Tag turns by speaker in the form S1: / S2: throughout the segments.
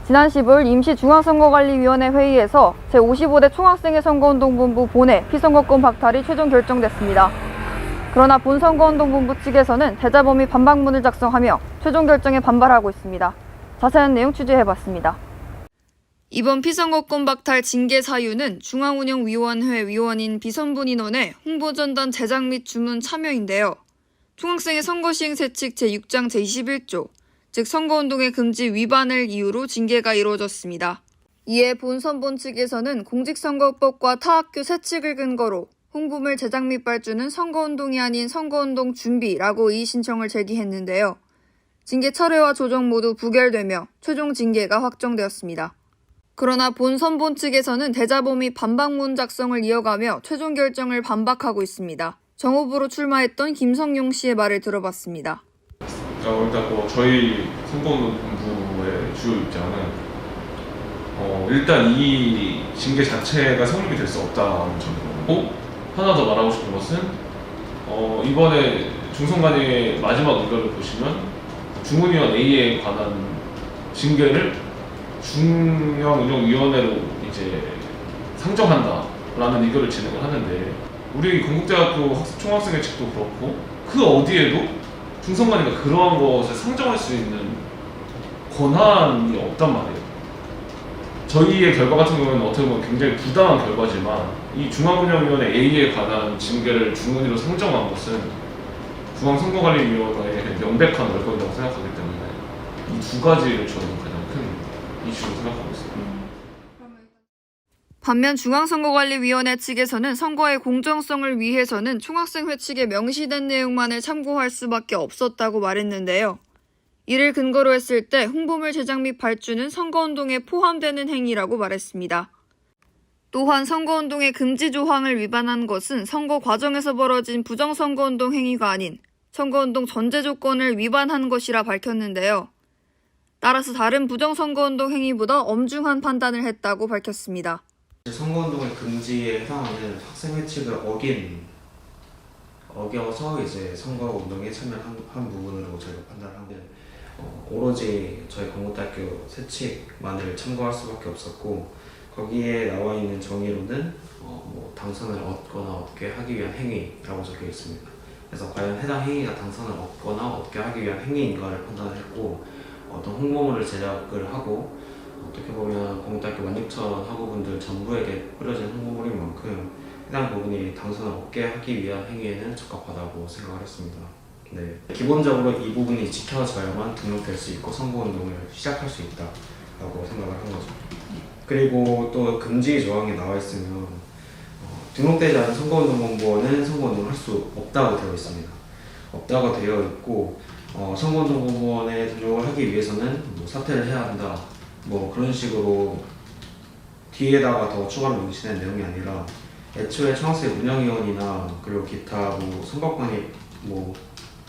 S1: 지난 10일 임시중앙선거관리위원회 회의에서 제55대 총학생회 선거운동본부 본회 피선거권 박탈이 최종 결정됐습니다. 그러나 본선거운동본부 측에서는 대자범이 반박문을 작성하며 최종 결정에 반발하고 있습니다. 자세한 내용 취재해봤습니다. 이번 피선거권 박탈 징계 사유는 중앙운영위원회 위원인 비선분 인원의 홍보전단 제작 및 주문 참여인데요. 총학생회 선거시행세칙 제6장 제21조, 즉 선거운동의 금지 위반을 이유로 징계가 이루어졌습니다. 이에 본선본 측에서는 공직선거법과 타학교 세칙을 근거로 홍보물 제작 및 발주는 선거운동이 아닌 선거운동 준비라고 이의 신청을 제기했는데요. 징계 철회와 조정 모두 부결되며 최종 징계가 확정되었습니다. 그러나 본선본 측에서는 대자범이 반박문 작성을 이어가며 최종 결정을 반박하고 있습니다. 정 후보로 출마했던 김성용 씨의 말을 들어봤습니다.
S2: 일단 저희 선거운동본부의 주요 입장은 일단 이 징계 자체가 성립이 될 수 없다는 점이고, 하나 더 말하고 싶은 것은 이번에 중선관위의 마지막 의견을 보시면 중운위원 A에 관한 징계를 중앙운영위원회로 이제 상정한다라는 의견을 진행을 하는데, 우리 건국대학교 총학생회 측도 그렇고 그 어디에도 중선관위가 그러한 것을 상정할 수 있는 권한이 없단 말이에요. 저희의 결과 같은 경우에는 어떻게 보면 굉장히 부당한 결과지만, 이 중앙운영위원회 A에 관한 징계를 중운위로 상정한 것은 중앙선거관리위원회의 명백한 얼건이라고 생각하기 때문에 이 두 가지를 저는 가장 큰 이슈로 생각하고 있습니다.
S1: 반면 중앙선거관리위원회 측에서는 선거의 공정성을 위해서는 총학생회 측에 명시된 내용만을 참고할 수밖에 없었다고 말했는데요. 이를 근거로 했을 때 홍보물 제작 및 발주는 선거운동에 포함되는 행위라고 말했습니다. 또한 선거운동의 금지 조항을 위반한 것은 선거 과정에서 벌어진 부정선거운동 행위가 아닌 선거운동 전제 조건을 위반한 것이라 밝혔는데요. 따라서 다른 부정선거운동 행위보다 엄중한 판단을 했다고 밝혔습니다.
S3: 선거운동의 금지에 해당하는 학생회 측을 어겨서 이제 선거운동에 참여한 부분으로 저희가 판단하면 오로지 저희 건국대학교 세칙만을 참고할 수밖에 없었고, 거기에 나와 있는 정의로는 당선을 얻거나 얻게 하기 위한 행위라고 적혀 있습니다. 그래서 과연 해당 행위가 당선을 얻거나 얻게 하기 위한 행위인가를 판단을 했고, 어떤 홍보물을 제작을 하고 어떻게 보면 건국대학교 16,000 학우분들 전부에게 뿌려진 홍보물인 만큼 해당 부분이 당선을 얻게 하기 위한 행위에는 적합하다고 생각을 했습니다. 네. 기본적으로 이 부분이 지켜져야만 등록될 수 있고 선거운동을 시작할 수 있다라고 생각을 한 거죠. 그리고 또 금지 조항이 나와 있으면 등록되지 않은 선거운동본부원은 선거운동을 할 수 없다고 되어 있습니다. 없다고 되어 있고, 선거운동본부원에 등록을 하기 위해서는 사퇴를 해야 한다, 그런 식으로 뒤에다가 더 추가로 명시된 내용이 아니라, 애초에 총학생 운영위원이나 그리고 기타 선거관리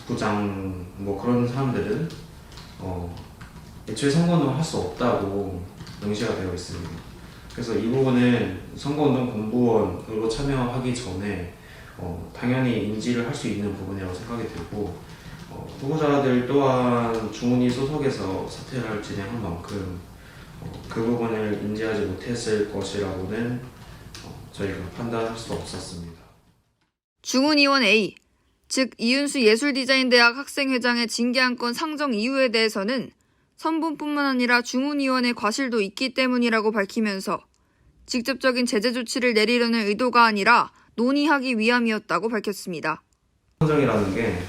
S3: 부장 그런 사람들은 애초에 선거운동을 할 수 없다고 명시가 되어 있습니다. 그래서 이 부분은 선거운동 본부원으로 참여하기 전에 당연히 인지를 할 수 있는 부분이라고 생각이 들고, 후보자들 또한 중운위 소속에서 사퇴를 진행한 만큼 그 부분을 인지하지 못했을 것이라고는 저희가 판단할 수 없었습니다.
S1: 중운위원 A, 즉 이윤수 예술디자인대학 학생회장의 징계안건 상정 이유에 대해서는 선본뿐만 아니라 중운위원의 과실도 있기 때문이라고 밝히면서 직접적인 제재 조치를 내리려는 의도가 아니라 논의하기 위함이었다고 밝혔습니다.
S3: 상정이라는 게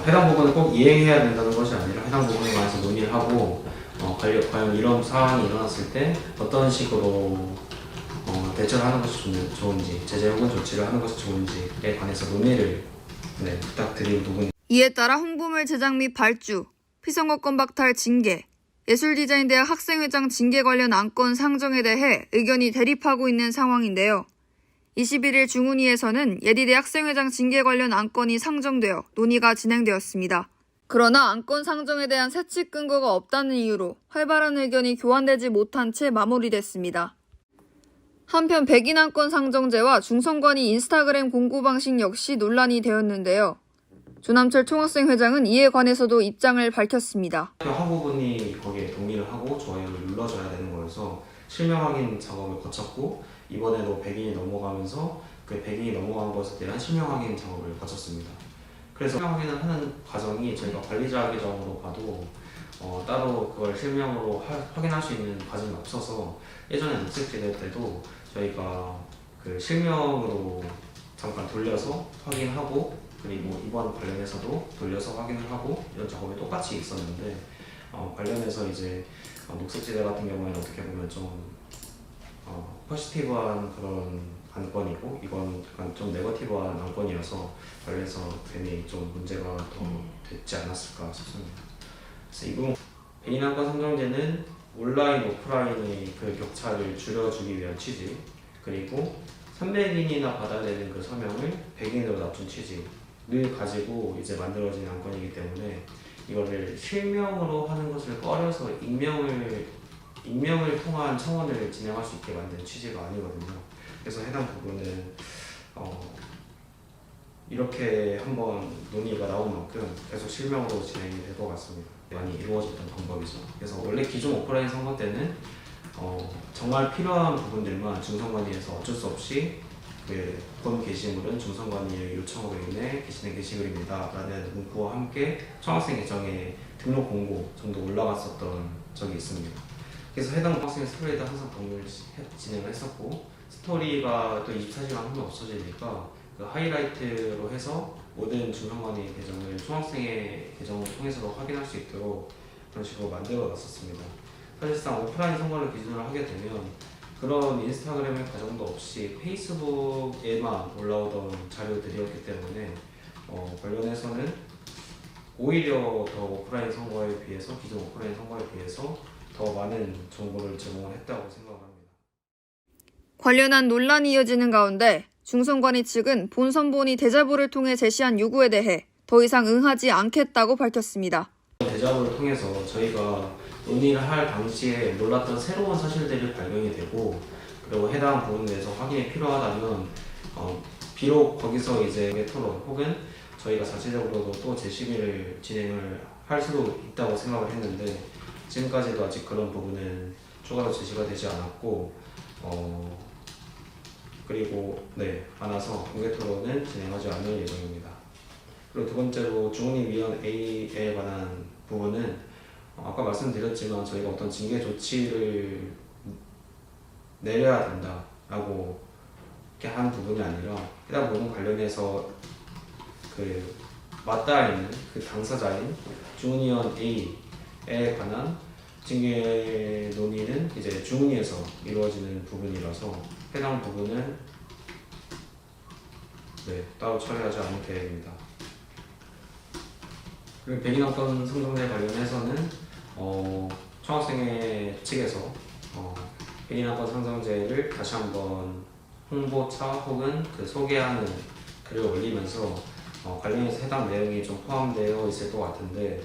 S3: 해당 부분을 꼭 이행해야 된다는 것이 아니라 해당 부분에 관해서 논의를 하고 과연 이런 사안이 일어났을 때 어떤 식으로 대처를 하는 것이 좋은지, 제재 혹은 조치를 하는 것이 좋은지에 관해서 논의를 부탁드린 부분.
S1: 이에 따라 홍보물 제작 및 발주, 피선거권 박탈 징계, 예술디자인대학 학생회장 징계 관련 안건 상정에 대해 의견이 대립하고 있는 상황인데요. 21일 중운위에서는 예디대 학생회장 징계 관련 안건이 상정되어 논의가 진행되었습니다. 그러나 안건 상정에 대한 세칙 근거가 없다는 이유로 활발한 의견이 교환되지 못한 채 마무리됐습니다. 한편 백인 안건 상정제와 중선관위 인스타그램 공고 방식 역시 논란이 되었는데요. 조남철 총학생 회장은 이에 관해서도 입장을 밝혔습니다.
S3: 학우분이 거기에 동의를 하고 좋아요를 눌러줘야 되는 거여서 실명 확인 작업을 거쳤고 이번에도 100일이 넘어가면서 그 100일이 넘어간 것에 대한 실명 확인 작업을 거쳤습니다. 그래서 실명 확인을 하는 과정이 저희가 관리자 계정으로 봐도 따로 그걸 실명으로 확인할 수 있는 과정이 없어서 예전에 녹색지대 때도 저희가 그 실명으로 잠깐 돌려서 확인하고 그리고 이번 관련해서도 돌려서 확인을 하고 이런 작업이 똑같이 있었는데 관련해서 이제 녹색지대 같은 경우에는 어떻게 보면 좀 포지티브한 그런 안건이고 이건 약간 좀 네거티브한 안건이어서 관련해서 괜히 좀 문제가 더 됐지 않았을까 싶습니다. 그래서 이 부분 백인 안건 상정제는 온라인 오프라인의 그 격차를 줄여주기 위한 취지 그리고 300인이나 받아야 되는 그 서명을 100인으로 낮춘 취지를 가지고 이제 만들어진 안건이기 때문에 이거를 실명으로 하는 것을 꺼려서 익명을 통한 청원을 진행할 수 있게 만든 취지가 아니거든요. 그래서 해당 부분은 이렇게 한번 논의가 나온 만큼 계속 실명으로 진행이 될 것 같습니다. 많이 이루어졌던 방법이죠. 그래서 원래 기존 오프라인 선거 때는 정말 필요한 부분들만 중선관위에서 어쩔 수 없이 본 게시물은 중선관위의 요청으로 인해 게시된 게시글입니다 라는 문구와 함께 총학생 계정에 등록 공고 정도 올라갔었던 적이 있습니다. 그래서 해당 학생의 스토리에도 항상 공유를 진행을 했었고 스토리가 또 24시간 하면 없어지니까 그 하이라이트로 해서 모든 중선관위 계정을 총학생의 계정을 통해서도 확인할 수 있도록 그런 식으로 만들어 놨었습니다. 사실상 오프라인 선거를 기준으로 하게 되면 그런 인스타그램의 과정도 없이 페이스북에만 올라오던 자료들이었기 때문에 관련해서는 오히려 더 오프라인 선거에 비해서 기존 오프라인 선거에 비해서 더 많은 정보를 제공을 했다고 생각합니다.
S1: 관련한 논란이 이어지는 가운데 중선관위 측은 본선본이 대자보를 통해 제시한 요구에 대해 더 이상 응하지 않겠다고 밝혔습니다.
S3: 대자보를 통해서 저희가 논의를 할 당시에 몰랐던 새로운 사실들이 발견이 되고 그리고 해당 부분에 대해서 확인이 필요하다면 비록 거기서 이제 토론 혹은 저희가 자체적으로도 또 재심의를 진행을 할 수도 있다고 생각을 했는데 지금까지도 아직 그런 부분은 추가로 제시가 되지 않았고 그리고 안아서 공개 토론은 진행하지 않을 예정입니다. 그리고 두 번째로 중앙위원 A에 관한 부분은 아까 말씀드렸지만 저희가 어떤 징계 조치를 내려야 된다라고 이렇게 한 부분이 아니라 해당 부분 관련해서 그 맞닿아 있는 그 당사자인 중의원 A에 관한 징계 논의는 이제 중의에서 이루어지는 부분이라서 해당 부분은 따로 처리하지 않을 계획입니다. 그리고 백인 안건 상정제 관련해서는 총학생회 측에서 백인 안건 상정제를 다시 한번 홍보차 혹은 소개하는 글을 올리면서 관련해서 해당 내용이 좀 포함되어 있을 것 같은데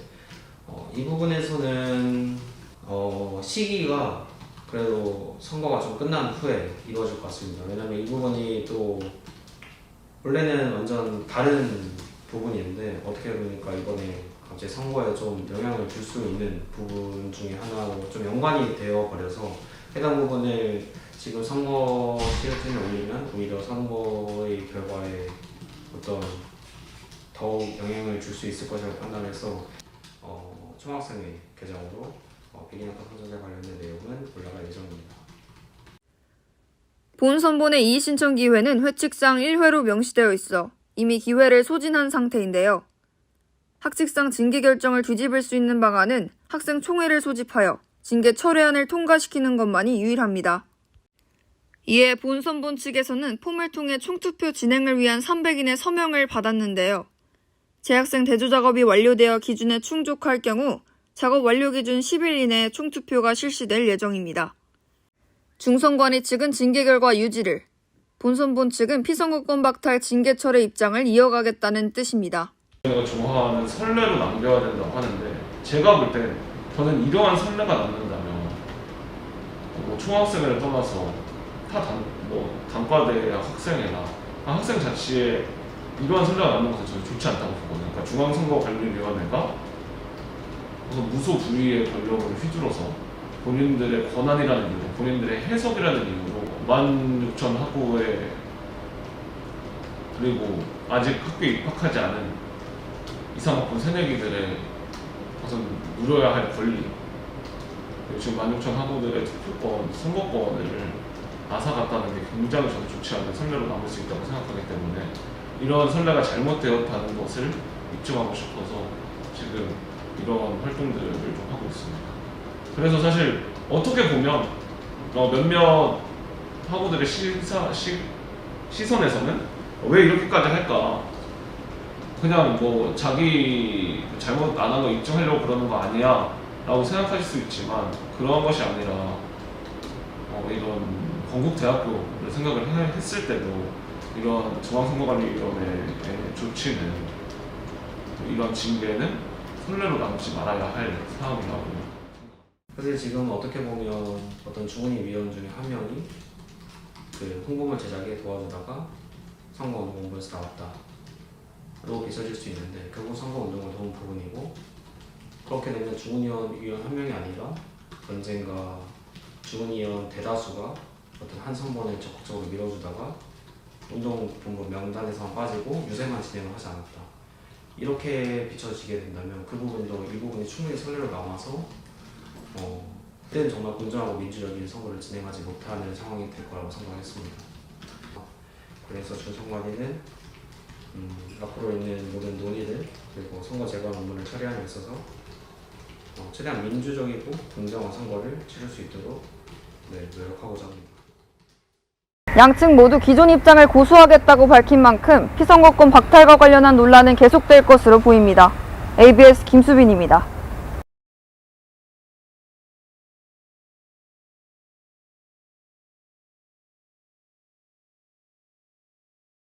S3: 이 부분에서는 시기가 그래도 선거가 좀 끝난 후에 이루어질 것 같습니다. 왜냐하면 이 부분이 또 원래는 완전 다른 부분인데 어떻게 보니까 이번에 갑자기 선거에 좀 영향을 줄 수 있는 부분 중에 하나로 좀 연관이 되어 버려서 해당 부분을 지금 선거 시즌에 올리면 오히려 선거의 결과에 어떤 더욱 영향을 줄 수 있을 것이라고 판단해서 총학생회 계정으로 백인 안건 상정제 관련된 내용은 올라갈 예정입니다.
S1: 본선본의 이의신청 기회는 회칙상 1회로 명시되어 있어 이미 기회를 소진한 상태인데요. 학칙상 징계 결정을 뒤집을 수 있는 방안은 학생 총회를 소집하여 징계 철회안을 통과시키는 것만이 유일합니다. 이에 본선본 측에서는 폼을 통해 총투표 진행을 위한 300인의 서명을 받았는데요. 재학생 대조 작업이 완료되어 기준에 충족할 경우 작업 완료 기준 10일 이내에 총투표가 실시될 예정입니다. 중선관위 측은 징계 결과 유지를, 본선본 측은 피선거권 박탈 징계 철회 입장을 이어가겠다는 뜻입니다.
S2: 저희가 좋아하는 선례로 남겨야 된다고 하는데 제가 볼 때 저는 이러한 선례가 남는다면 총학생회를 떠나서 단과대 학생회나 학생 자치의 이러한 선례가 나는 것은 저는 좋지 않다고 보거든요. 그러니까 중앙선거관리위원회가 우선 무소 부위의 권력을 휘둘러서 본인들의 권한이라는 이유로, 본인들의 해석이라는 이유로 16,000학우에 그리고 아직 학교에 입학하지 않은 이상학번 새내기들의 우선 누려야 할 권리, 그리고 지금 16,000학우들의 투표권, 선거권을 앗아갔다는 게 굉장히 저는 좋지 않은 선례로 남을 수 있다고 생각하기 때문에 이런 선례가 잘못되었다는 것을 입증하고 싶어서 지금 이런 활동들을 좀 하고 있습니다. 그래서 사실 어떻게 보면 몇몇 학우들의 시선에서는 왜 이렇게까지 할까? 그냥 뭐 자기 잘못 안 한 거 입증하려고 그러는 거 아니야? 라고 생각하실 수 있지만 그런 것이 아니라 이런 건국대학교를 생각을 했을 때도 이런 중앙선거관리위원회의 조치는 이런 징계는 선례로 남지 말아야 할 사항이라고.
S3: 사실 지금 어떻게 보면 어떤 주은희 위원 중에 한 명이 그 홍보물 제작에 도와주다가 선거운동본부에서 나왔다로 비춰질 수 있는데 결국 선거운동을 도운 부분이고, 그렇게 되면 주은희 위원 한 명이 아니라 언젠가 주은희 위원 대다수가 어떤 한 선본을 적극적으로 밀어주다가 운동본부 명단에서만 빠지고 유세만 진행을 하지 않았다, 이렇게 비춰지게 된다면 그 부분도 일부분이 충분히 선례로 남아서 그때는 정말 공정하고 민주적인 선거를 진행하지 못하는 상황이 될 거라고 생각했습니다. 그래서 준선관위는 앞으로 있는 모든 논의들 그리고 선거 제관 업무를 처리하는 데 있어서 최대한 민주적이고 공정한 선거를 치를 수 있도록 노력하고자 합니다.
S1: 양측 모두 기존 입장을 고수하겠다고 밝힌 만큼 피선거권 박탈과 관련한 논란은 계속될 것으로 보입니다. ABS 김수빈입니다.